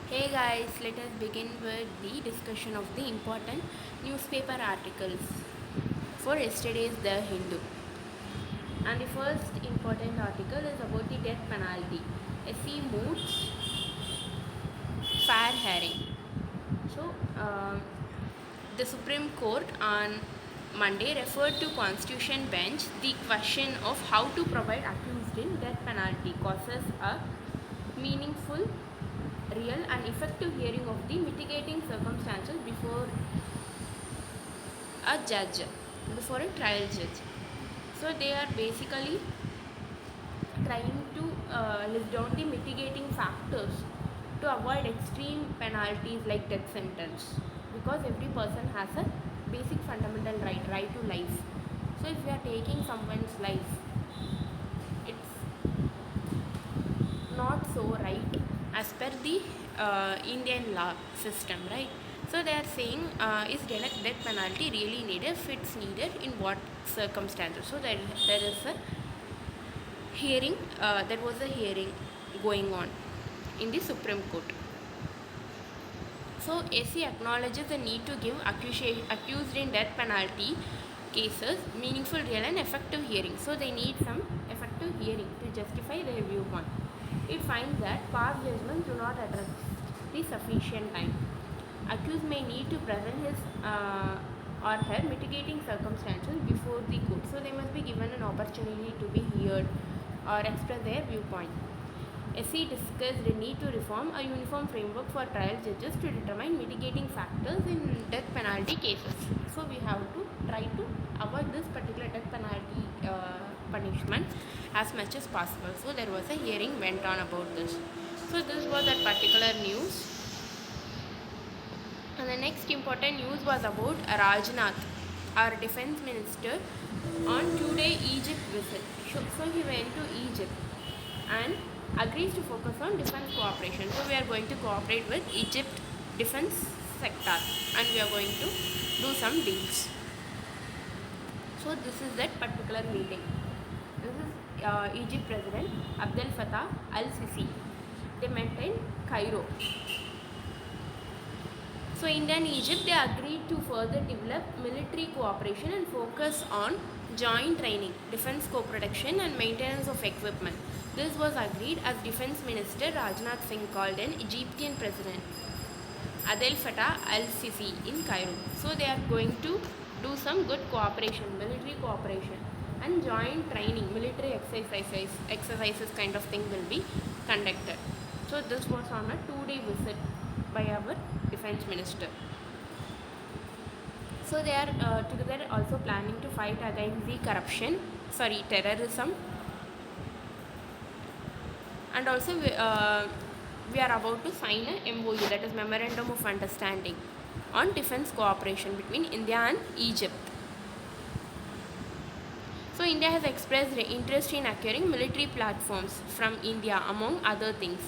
Hey guys, let us begin with the discussion of the important newspaper articles for yesterday's The Hindu. And the first important article is about the death penalty. SC moots fair hearing. So, the Supreme Court on Monday referred to Constitution bench the question of how to provide accused in death penalty causes a meaningful, real and effective hearing of the mitigating circumstances a judge, before a trial judge. So they are basically trying to list down the mitigating factors to avoid extreme penalties like death sentence, because every person has a basic fundamental right to life. So if we are taking someone's life, it's not so right as per the Indian law system, right? So they are saying, is death penalty really needed? If it's needed, in what circumstances? So there is a hearing. There was a hearing going on in the Supreme Court. So AC acknowledges the need to give accused in death penalty cases meaningful, real and effective hearing. So they need some effective hearing to justify their viewpoint. It finds that past judgments do not address the sufficient time. Accused may need to present his or her mitigating circumstances before the court. So they must be given an opportunity to be heard or express their viewpoint. SC discussed the need to reform a uniform framework for trial judges to determine mitigating factors in death penalty cases. So we have to try to avoid this particular death penalty punishment as much as possible. So there was a hearing went on about this. So this was that particular news. And the next important news was about Rajnath, our defense minister, on 2-day Egypt visit. So he went to Egypt and agrees to focus on defense cooperation. So we are going to cooperate with Egypt defense sector and we are going to do some deals. So this is that particular meeting. This is Egypt President Abdel Fattah al-Sisi. They met in Cairo. So India and Egypt, they agreed to further develop military cooperation and focus on joint training, defense co-production and maintenance of equipment. This was agreed as Defense Minister Rajnath Singh called an Egyptian President Abdel Fattah al-Sisi in Cairo. So they are going to do some good cooperation, military cooperation and joint training, military exercises kind of thing will be conducted. So this was on a 2-day visit by our defense minister. So they are together also planning to fight against the terrorism, and also we are about to sign a MOU, that is Memorandum of Understanding on defense cooperation between India and Egypt. So India has expressed interest in acquiring military platforms from India among other things.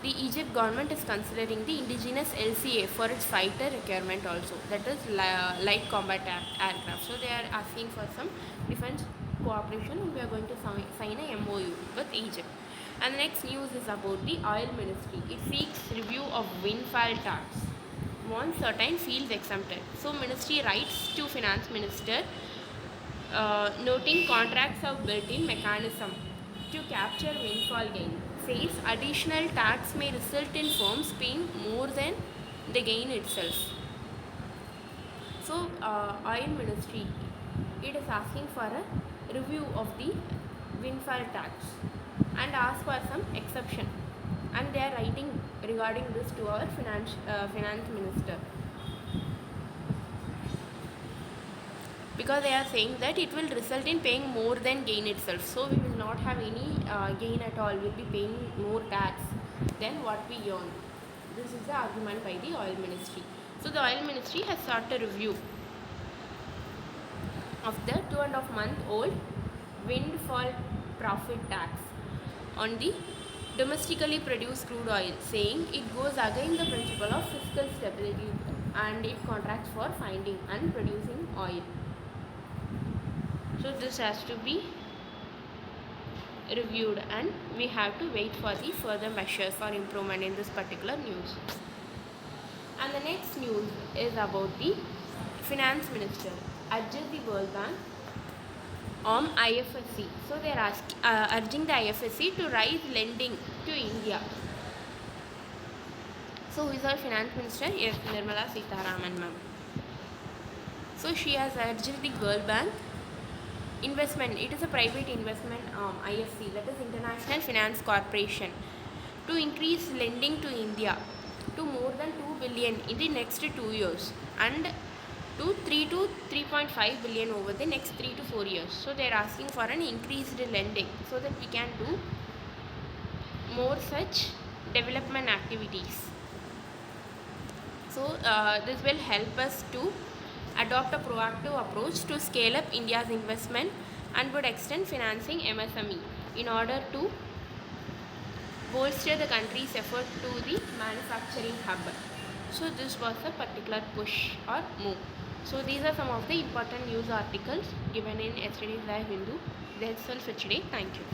The Egypt government is considering the indigenous LCA for its fighter requirement also, that is light combat aircraft. So they are asking for some defense cooperation and we are going to sign a MOU with Egypt. And the next news is about the oil ministry. It seeks review of windfall tax, wants certain fields exempted. So ministry writes to finance minister noting contracts have built-in mechanism to capture windfall gain. Says additional tax may result in firms paying more than the gain itself. So oil ministry, it is asking for a review of the windfall tax and ask for some exception, and they are writing regarding this to our finance minister, because they are saying that it will result in paying more than gain itself. So we will not have any gain at all, we will be paying more tax than what we earn. This is the argument by the oil ministry. So the oil ministry has sought a review of the 2.5-month-old windfall profit tax on the domestically produced crude oil, saying it goes against the principle of fiscal stability and it contracts for finding and producing oil. So this has to be reviewed, and we have to wait for the further measures or improvement in this particular news. And the next news is about the finance minister urges the World Bank on IFSC. So they are urging the IFSC to raise lending to India. So who is our finance minister? Yes, Nirmala Sitharaman ma'am. So she has urged the World Bank investment. It is a private investment IFC, that is International Finance Corporation, to increase lending to India to more than 2 billion in the next 2 years, and to 3 to 3.5 billion over the next 3 to 4 years. So they are asking for an increased lending so that we can do more such development activities. So this will help us to adopt a proactive approach to scale up India's investment and would extend financing MSME in order to bolster the country's effort to the manufacturing hub. So this was a particular push or move. So these are some of the important news articles given in yesterday's Live Hindu. That's all for today. Thank you.